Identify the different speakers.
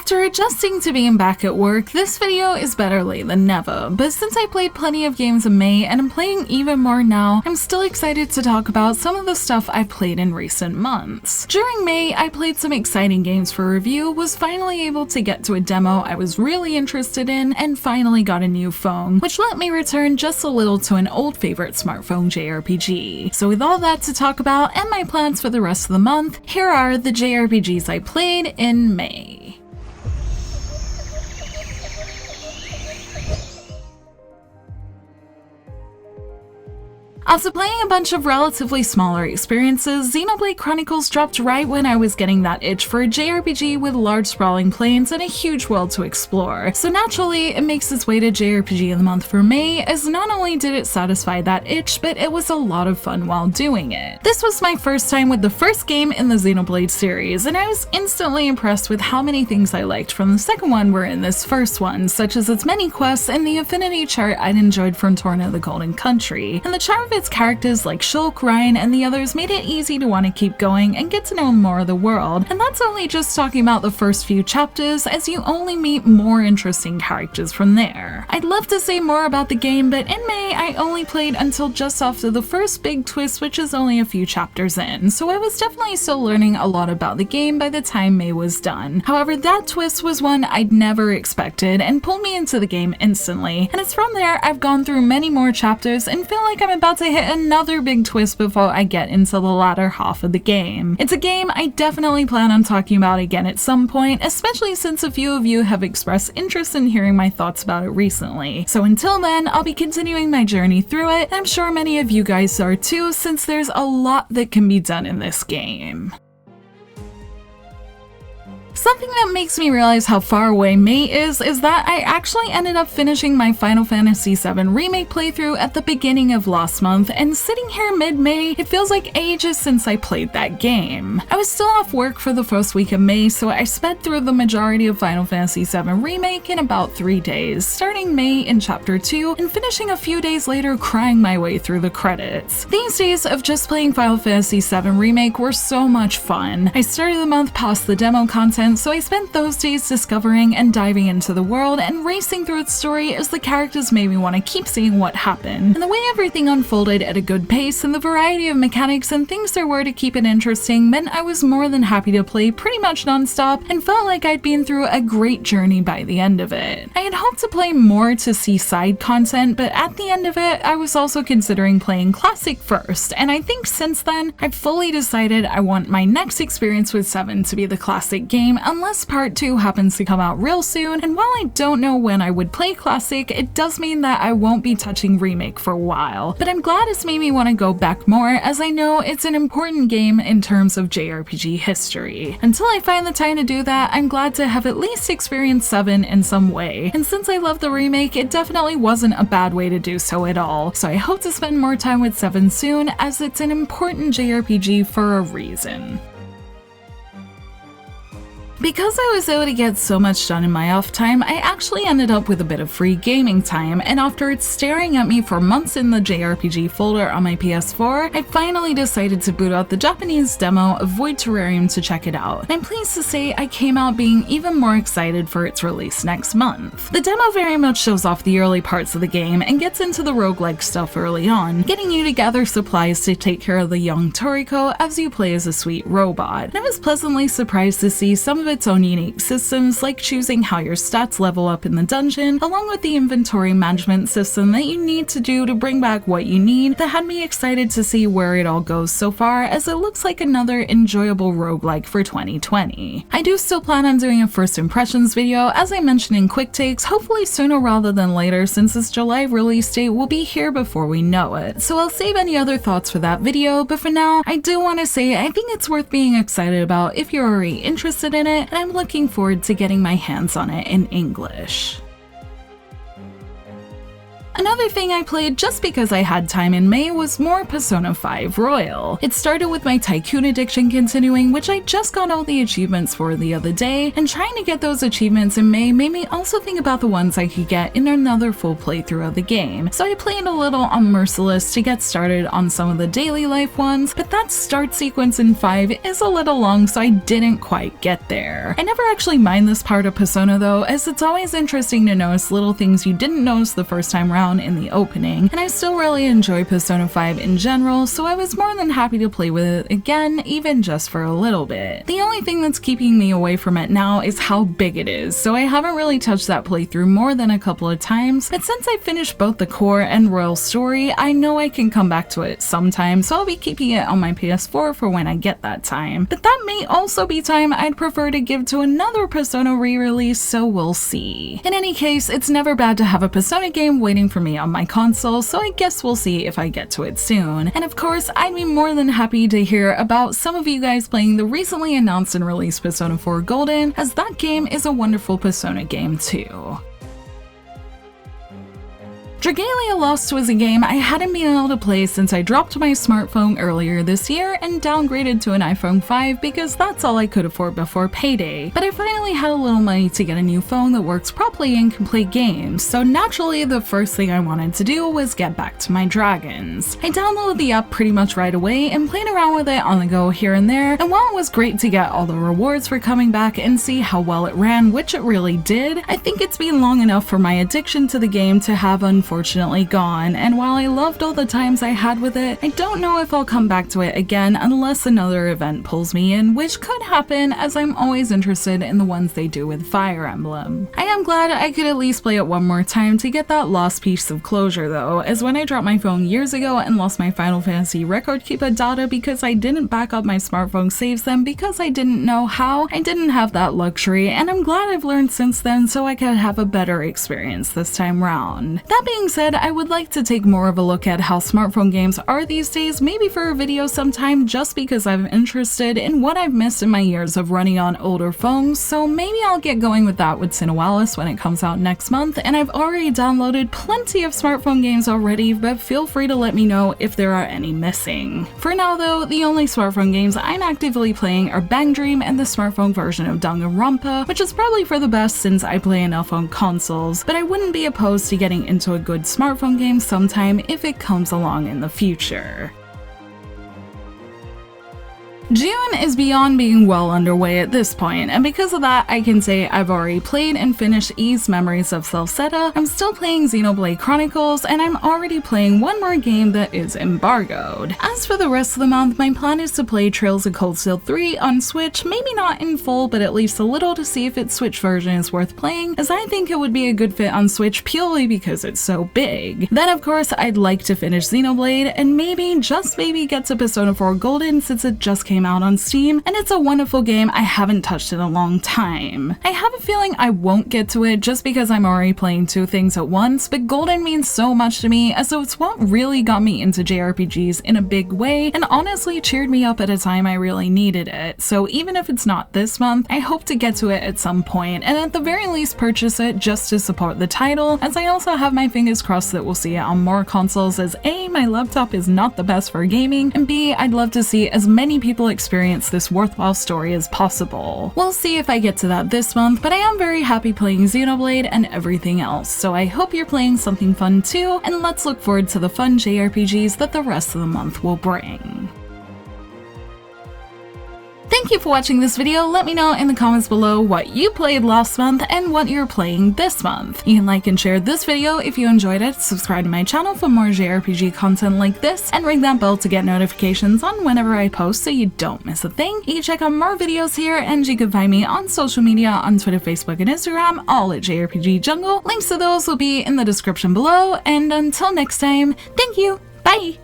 Speaker 1: After adjusting to being back at work, this video is better late than never, but since I played plenty of games in May and I'm playing even more now, I'm still excited to talk about some of the stuff I played in recent months. During May, I played some exciting games for review, was finally able to get to a demo I was really interested in, and finally got a new phone, which let me return just a little to an old favorite smartphone JRPG. So with all that to talk about and my plans for the rest of the month, here are the JRPGs I played in May. After playing a bunch of relatively smaller experiences, Xenoblade Chronicles dropped right when I was getting that itch for a JRPG with large sprawling plains and a huge world to explore. So naturally, it makes its way to JRPG of the month for May, as not only did it satisfy that itch, but it was a lot of fun while doing it. This was my first time with the first game in the Xenoblade series, and I was instantly impressed with how many things I liked from the second one were in this first one, such as its many quests and the affinity chart I'd enjoyed from Torn of the Golden Country. And the charm of its characters like Shulk, Ryan, and the others made it easy to want to keep going and get to know more of the world, and that's only just talking about the first few chapters, as you only meet more interesting characters from there. I'd love to say more about the game, but in May I only played until just after the first big twist, which is only a few chapters in, so I was definitely still learning a lot about the game by the time May was done. However, that twist was one I'd never expected and pulled me into the game instantly, and it's from there I've gone through many more chapters and feel like I'm about to hit another big twist before I get into the latter half of the game. It's a game I definitely plan on talking about again at some point, especially since a few of you have expressed interest in hearing my thoughts about it recently. So until then, I'll be continuing my journey through it, and I'm sure many of you guys are too, since there's a lot that can be done in this game. Something that makes me realize how far away May is that I actually ended up finishing my Final Fantasy VII Remake playthrough at the beginning of last month, and sitting here mid-May, it feels like ages since I played that game. I was still off work for the first week of May, so I sped through the majority of Final Fantasy VII Remake in about 3 days, starting May in Chapter 2 and finishing a few days later crying my way through the credits. These days of just playing Final Fantasy VII Remake were so much fun. I started the month past the demo content, so I spent those days discovering and diving into the world and racing through its story as the characters made me want to keep seeing what happened. And the way everything unfolded at a good pace and the variety of mechanics and things there were to keep it interesting meant I was more than happy to play pretty much non-stop and felt like I'd been through a great journey by the end of it. I had hoped to play more to see side content, but at the end of it, I was also considering playing Classic first, and I think since then, I've fully decided I want my next experience with 7 to be the Classic game, unless Part 2 happens to come out real soon, and while I don't know when I would play Classic, it does mean that I won't be touching Remake for a while. But I'm glad it's made me want to go back more, as I know it's an important game in terms of JRPG history. Until I find the time to do that, I'm glad to have at least experienced 7 in some way, and since I love the Remake, it definitely wasn't a bad way to do so at all, so I hope to spend more time with 7 soon, as it's an important JRPG for a reason. Because I was able to get so much done in my off time, I actually ended up with a bit of free gaming time, and after it's staring at me for months in the JRPG folder on my PS4, I finally decided to boot out the Japanese demo of Void Terrarium to check it out. And I'm pleased to say I came out being even more excited for its release next month. The demo very much shows off the early parts of the game and gets into the roguelike stuff early on, getting you to gather supplies to take care of the young Toriko as you play as a sweet robot. And I was pleasantly surprised to see some of its own unique systems, like choosing how your stats level up in the dungeon, along with the inventory management system that you need to do to bring back what you need, that had me excited to see where it all goes so far, as it looks like another enjoyable roguelike for 2020. I do still plan on doing a first impressions video, as I mentioned in Quick Takes, hopefully sooner rather than later, since its July release date will be here before we know it. So I'll save any other thoughts for that video, but for now, I do want to say I think it's worth being excited about if you're already interested in it, and I'm looking forward to getting my hands on it in English. Another thing I played just because I had time in May was more Persona 5 Royal. It started with my Tycoon addiction continuing, which I just got all the achievements for the other day, and trying to get those achievements in May made me also think about the ones I could get in another full playthrough of the game. So I played a little on Merciless to get started on some of the daily life ones, but that start sequence in 5 is a little long, so I didn't quite get there. I never actually mind this part of Persona though, as it's always interesting to notice little things you didn't notice the first time around in the opening, and I still really enjoy Persona 5 in general, so I was more than happy to play with it again, even just for a little bit. The only thing that's keeping me away from it now is how big it is, so I haven't really touched that playthrough more than a couple of times, but since I finished both the core and Royal story, I know I can come back to it sometime, so I'll be keeping it on my PS4 for when I get that time. But that may also be time I'd prefer to give to another Persona re-release, so we'll see. In any case, it's never bad to have a Persona game waiting for me on my console, so I guess we'll see if I get to it soon. And of course, I'd be more than happy to hear about some of you guys playing the recently announced and released Persona 4 Golden, as that game is a wonderful Persona game too. Dragalia Lost was a game I hadn't been able to play since I dropped my smartphone earlier this year and downgraded to an iPhone 5 because that's all I could afford before payday. But I finally had a little money to get a new phone that works properly and can play games, so naturally the first thing I wanted to do was get back to my dragons. I downloaded the app pretty much right away and played around with it on the go here and there, and while it was great to get all the rewards for coming back and see how well it ran, which it really did, I think it's been long enough for my addiction to the game to have unfortunately gone, and while I loved all the times I had with it, I don't know if I'll come back to it again unless another event pulls me in, which could happen as I'm always interested in the ones they do with Fire Emblem. I am glad I could at least play it one more time to get that lost piece of closure though, as when I dropped my phone years ago and lost my Final Fantasy record keeper data because I didn't back up my smartphone saves them because I didn't know how, I didn't have that luxury, and I'm glad I've learned since then so I could have a better experience this time round. That being said, I would like to take more of a look at how smartphone games are these days, maybe for a video sometime, just because I'm interested in what I've missed in my years of running on older phones, so maybe I'll get going with that with Xenoblade when it comes out next month, and I've already downloaded plenty of smartphone games already, but feel free to let me know if there are any missing. For now though, the only smartphone games I'm actively playing are Bang Dream and the smartphone version of Danganronpa, which is probably for the best since I play enough on consoles, but I wouldn't be opposed to getting into a good smartphone game sometime if it comes along in the future. June is beyond being well underway at this point, and because of that, I can say I've already played and finished Ys Memories of Celceta, I'm still playing Xenoblade Chronicles, and I'm already playing one more game that is embargoed. As for the rest of the month, my plan is to play Trails of Cold Steel 3 on Switch, maybe not in full, but at least a little to see if its Switch version is worth playing, as I think it would be a good fit on Switch purely because it's so big. Then of course, I'd like to finish Xenoblade, and maybe, just maybe, get to Persona 4 Golden since it just came out on Steam, and it's a wonderful game I haven't touched in a long time. I have a feeling I won't get to it just because I'm already playing two things at once, but Golden means so much to me, as it's what really got me into JRPGs in a big way, and honestly cheered me up at a time I really needed it, so even if it's not this month, I hope to get to it at some point, and at the very least purchase it just to support the title, as I also have my fingers crossed that we'll see it on more consoles, as A, my laptop is not the best for gaming, and B, I'd love to see as many people experience this worthwhile story as possible. We'll see if I get to that this month, but I am very happy playing Xenoblade and everything else, so I hope you're playing something fun too, and let's look forward to the fun JRPGs that the rest of the month will bring. Thank you for watching this video. Let me know in the comments below what you played last month and what you're playing this month. You can like and share this video if you enjoyed it, subscribe to my channel for more JRPG content like this, and ring that bell to get notifications on whenever I post so you don't miss a thing. You can check out more videos here, and you can find me on social media on Twitter, Facebook, and Instagram, all at JRPG Jungle. Links to those will be in the description below, and until next time, thank you, bye!